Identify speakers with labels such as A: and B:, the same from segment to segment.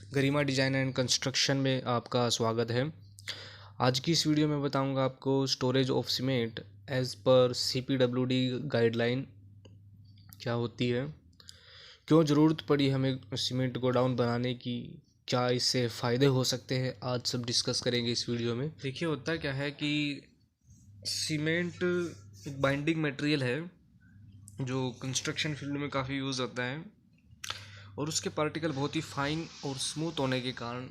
A: Garima design and construction में आपका स्वागत है। आज की इस वीडियो में बताऊंगा आपको storage of cement as per CPWD guideline क्या होती है, क्यों ज़रूरत पड़ी हमें सीमेंट गोडाउन बनाने की, क्या इससे फ़ायदे हो सकते हैं, आज सब डिस्कस करेंगे इस वीडियो में। देखिए होता क्या है कि सीमेंट एक बाइंडिंग मटेरियल है जो कंस्ट्रक्शन फील्ड में काफ़ी यूज़ होता है और उसके पार्टिकल बहुत ही फाइन और स्मूथ होने के कारण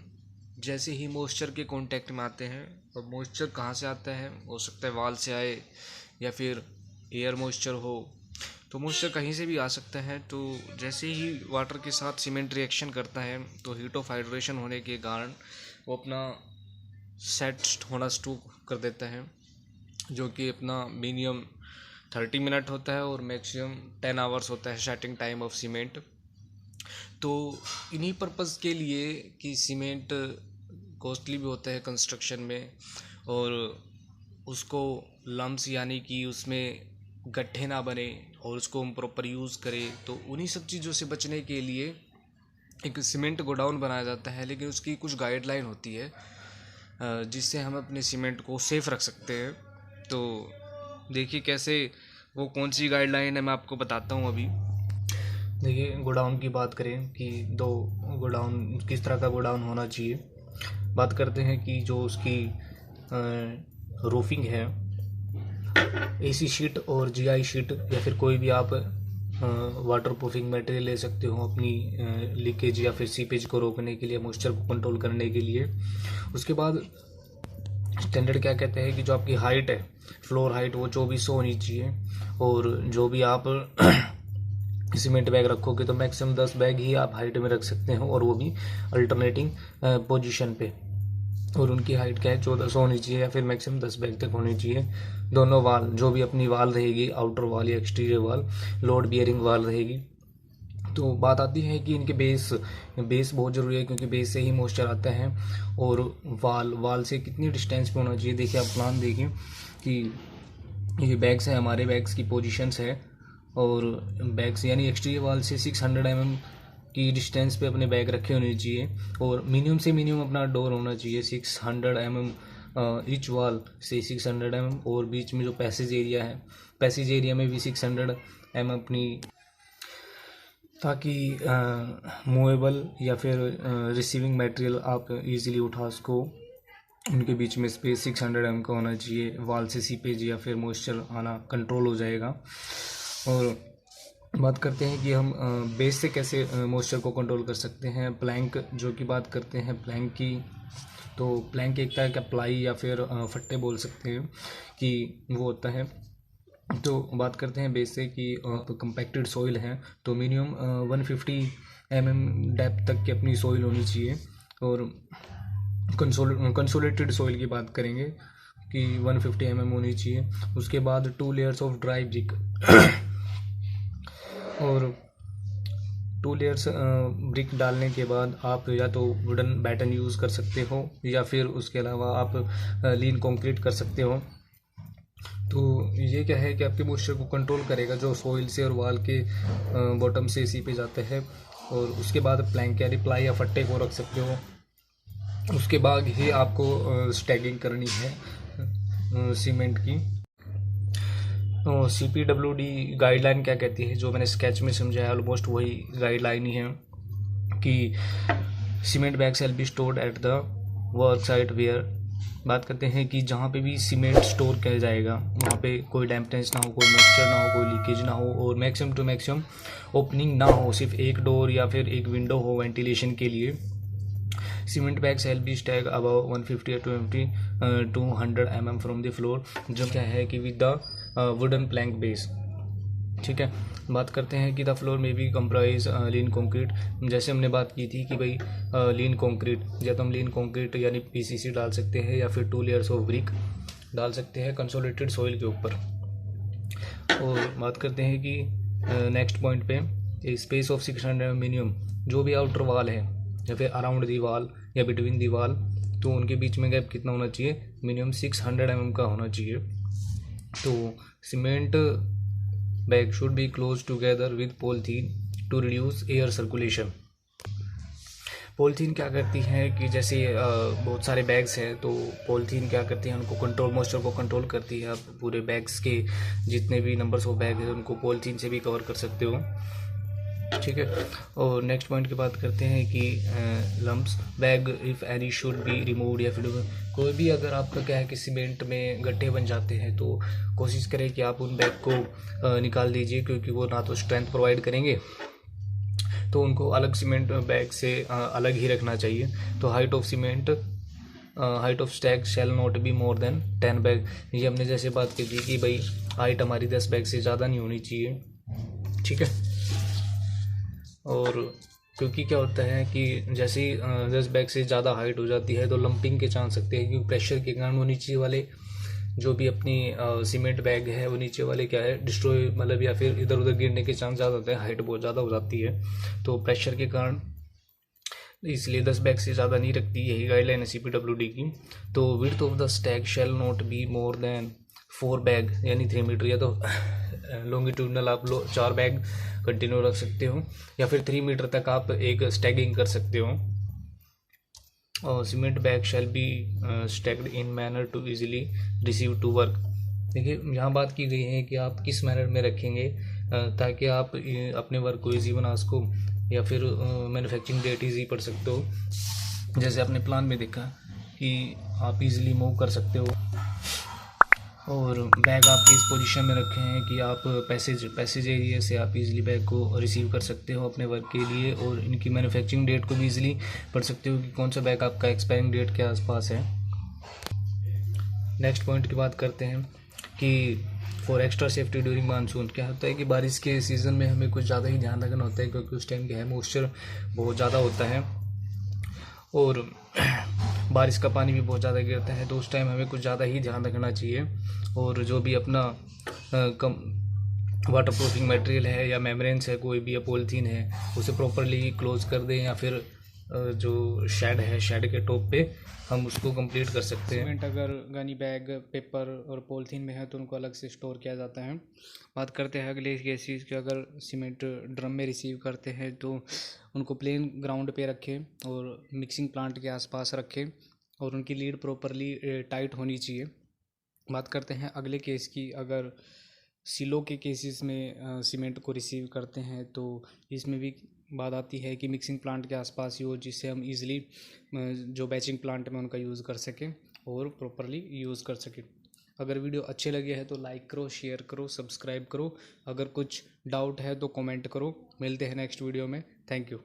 A: जैसे ही मॉइस्चर के कांटेक्ट में आते हैं, और मॉइस्चर कहाँ से आता है, हो सकता है वाल से आए या फिर एयर मॉइस्चर हो, तो मॉइस्चर कहीं से भी आ सकता है। तो जैसे ही वाटर के साथ सीमेंट रिएक्शन करता है तो हीट ऑफ हाइड्रेशन होने के कारण वो अपना सेट होना शुरू कर देता है, जो कि अपना मिनिमम 30 मिनट होता है और मैक्सिमम 10 आवर्स होता है सेटिंग टाइम ऑफ सीमेंट। तो इन्हीं पर्पज़ के लिए कि सीमेंट कॉस्टली भी होता है कंस्ट्रक्शन में, और उसको लम्स यानी कि उसमें गड्ढे ना बने और उसको हम प्रॉपर यूज़ करें, तो उन्हीं सब चीज़ों से बचने के लिए एक सीमेंट गोडाउन बनाया जाता है। लेकिन उसकी कुछ गाइडलाइन होती है जिससे हम अपने सीमेंट को सेफ़ रख सकते हैं। तो देखिए कैसे, वो कौन सी गाइडलाइन है मैं आपको बताता हूँ अभी। देखिए गोडाउन की बात करें कि दो गोडाउन किस तरह का गोडाउन होना चाहिए, बात करते हैं कि जो उसकी रूफिंग है, AC शीट और GI शीट या फिर कोई भी आप वाटर प्रूफिंग मटेरियल ले सकते हो अपनी लीकेज या फिर सीपेज को रोकने के लिए, मॉइस्चर को कंट्रोल करने के लिए। उसके बाद स्टैंडर्ड क्या कहते हैं कि जो आपकी हाइट है, फ्लोर हाइट, वो 2400 होनी चाहिए, और जो भी आप सीमेंट बैग रखोगे तो मैक्सिमम 10 बैग ही आप हाइट में रख सकते हो, और वो भी अल्टरनेटिंग पोजीशन पे। और उनकी हाइट क्या है, 1400 होनी चाहिए या फिर मैक्सिमम 10 बैग तक होनी चाहिए। दोनों वाल, जो भी अपनी वाल रहेगी, आउटर वाल या एक्सटीरियर वाल, लोड बियरिंग वाल रहेगी। तो बात आती है कि इनके बेस बहुत ज़रूरी है, क्योंकि बेस से ही मॉइस्चर आता है। और वाल से कितनी डिस्टेंस पे होना चाहिए, देखिए आप प्लान देखिए कि ये बैग्स हैं, हमारे बैग्स की पोजीशंस है, और बैग्स यानी एक्सटीरियर वाल से 600 mm की डिस्टेंस पे अपने बैग रखे होने चाहिए, और मिनिमम से मिनिमम अपना डोर होना चाहिए 600 mm ईच वाल से 600 mm, और बीच में जो पैसेज एरिया है, पैसेज एरिया में भी 600 mm अपनी, ताकि मूवेबल या फिर रिसीविंग मटेरियल आप इजीली उठा सको। उनके बीच में स्पेस 600 mm का होना चाहिए, वाल से सीपेज या फिर मॉइस्चर आना कंट्रोल हो जाएगा। और बात करते हैं कि हम बेस से कैसे मॉइस्चर को कंट्रोल कर सकते हैं। प्लैंक जो कि बात करते हैं प्लैंक की, तो प्लैंक एक तरह का प्लाई या फिर फट्टे बोल सकते हैं कि वो होता है। तो बात करते हैं बेस से कि कंपैक्टेड सॉइल है तो मिनिमम 150 mm डेप्थ तक की अपनी सॉइल होनी चाहिए। और कंसोलेटेड सॉइल की बात करेंगे कि 150 mm होनी चाहिए। उसके बाद 2 लेयर्स ऑफ ड्राई ब्रिक और 2 लेयर्स ब्रिक डालने के बाद आप या तो वुडन बैटन यूज़ कर सकते हो, या फिर उसके अलावा आप लीन कंक्रीट कर सकते हो। तो ये क्या है कि आपके मॉइस्चर को कंट्रोल करेगा, जो सॉइल से और वाल के बॉटम से इसी पे जाते हैं। और उसके बाद प्लैंक यानी प्लाई या फट्टे को रख सकते हो। उसके बाद ही आपको स्टैगिंग करनी है सीमेंट की। CPWD गाइडलाइन क्या कहती है, जो मैंने स्केच में समझाया ऑलमोस्ट वही गाइडलाइन ही है कि cement bag shall be stored at the work site where. बात करते हैं कि जहाँ पे भी सीमेंट स्टोर किया जाएगा वहाँ पे कोई डैम्पनेस ना हो, कोई मॉइस्चर ना हो, कोई लीकेज ना हो, और मैक्सिमम टू मैक्सिमम ओपनिंग ना हो, सिर्फ एक डोर या फिर एक विंडो हो वेंटिलेशन के लिए। Cement bag shall B Stag above 150 or 200 mm from the floor, जो क्या है कि with the wooden plank base. ठीक है, बात करते हैं कि द फ्लोर में भी कंप्राइज लीन कंक्रीट। जैसे हमने बात की थी कि भाई लीन कंक्रीट, या तो हम लीन कंक्रीट यानी PCC डाल सकते हैं, या फिर 2 लेयर्स ऑफ ब्रिक डाल सकते हैं कंसोलिडेटेड सॉइल के ऊपर। और बात करते हैं कि नेक्स्ट पॉइंट पे स्पेस ऑफ 600 मिनिमम, जो भी आउटर वाल है या फिर अराउंड दी वाल या बिटवीन दी वाल, तो उनके बीच में गैप कितना होना चाहिए, मिनिमम 600 mm का होना चाहिए। तो cement bag should be close together with polythene to reduce air circulation.
B: Polythene क्या करती है कि जैसे बहुत सारे बैग्स हैं, तो पॉलीथीन क्या करती है, उनको कंट्रोल, मॉइस्चर को कंट्रोल करती है। आप पूरे बैग्स के जितने भी नंबर्स ऑफ बैग हैं उनको पॉलीथीन से भी कवर कर सकते हो, ठीक है। और नेक्स्ट पॉइंट की बात करते हैं कि lumps bag if any should be removed, या फिर कोई भी अगर आपका क्या है कि सीमेंट में गड्ढे बन जाते हैं तो कोशिश करें कि आप उन बैग को निकाल दीजिए, क्योंकि वो ना तो स्ट्रेंथ प्रोवाइड करेंगे, तो उनको अलग सीमेंट बैग से अलग ही रखना चाहिए। तो height of stack shall not be more than 10 bag. ये हमने जैसे बात की थी कि भाई हाइट हमारी 10 बैग से ज़्यादा नहीं होनी चाहिए, ठीक है। और क्योंकि क्या होता है कि जैसे ही 10 बैग से ज़्यादा हाइट हो जाती है तो लंपिंग के चांस सकते हैं, क्योंकि प्रेशर के कारण वो नीचे वाले जो भी अपनी सीमेंट बैग है वो नीचे वाले क्या है डिस्ट्रॉय, मतलब या फिर इधर उधर गिरने के चांस ज़्यादा होते हैं, हाइट बहुत ज़्यादा हो जाती है तो प्रेशर के कारण, इसलिए 10 बैग से ज़्यादा नहीं रखती, यही गाइडलाइन है CPWD की। तो width of the stack shall not be more than 4 bag, यानी 3 मीटर, या तो लॉन्गिट्यूडनल आप 4 बैग कंटिन्यू रख सकते हो, या फिर 3 मीटर तक आप एक स्टैगिंग कर सकते हो। और cement bag shall be stacked in manner to easily receive to work. देखिए यहाँ बात की गई है कि आप किस मैनर में रखेंगे ताकि आप अपने वर्क को ईजी बना सको, या फिर मैन्युफैक्चरिंग डेट ईजी पढ़ सकते हो। जैसे आपने प्लान में देखा कि आप इजीली मूव कर सकते हो, और बैग आप इस पोजीशन में रखे हैं कि आप पैसेज एरिया से आप इजीली बैग को रिसीव कर सकते हो अपने वर्क के लिए, और इनकी मैन्युफैक्चरिंग डेट को भी इजीली पढ़ सकते हो कि कौन सा बैग आपका एक्सपायरिंग डेट के आसपास है। नेक्स्ट पॉइंट की बात करते हैं कि for extra safety during monsoon. क्या होता है कि बारिश के सीज़न में हमें कुछ ज़्यादा ही ध्यान रखना होता है, क्योंकि उस टाइम क्या है मॉइस्चर बहुत ज़्यादा होता है और बारिश का पानी भी बहुत ज़्यादा गिरता है, तो उस टाइम हमें कुछ ज़्यादा ही ध्यान रखना चाहिए। और जो भी अपना कम वाटर प्रूफिंग मटेरियल है या मेम्ब्रेन्स है, कोई भी या पॉलीथीन है, उसे प्रॉपरली क्लोज कर दें, या फिर जो शेड है शेड के टॉप पे हम उसको कंप्लीट कर सकते हैं।
A: सीमेंट अगर गनी बैग, पेपर और पॉलीथीन में है तो उनको अलग से स्टोर किया जाता है। बात करते हैं अगले केसेस की। अगर सीमेंट ड्रम में रिसीव करते हैं तो उनको प्लेन ग्राउंड पे रखें और मिक्सिंग प्लांट के आसपास रखें, और उनकी लीड प्रॉपरली टाइट होनी चाहिए। बात करते हैं अगले केस की। अगर सिलो के केसेस में सीमेंट को रिसीव करते हैं तो इसमें भी बात आती है कि मिक्सिंग प्लांट के आसपास ही हो, जिससे हम इजीली जो बैचिंग प्लांट में उनका यूज़ कर सकें और प्रॉपरली यूज़ कर सकें। अगर वीडियो अच्छे लगे हैं तो लाइक करो, शेयर करो, सब्सक्राइब करो। अगर कुछ डाउट है तो कमेंट करो। मिलते हैं नेक्स्ट वीडियो में। Thank you.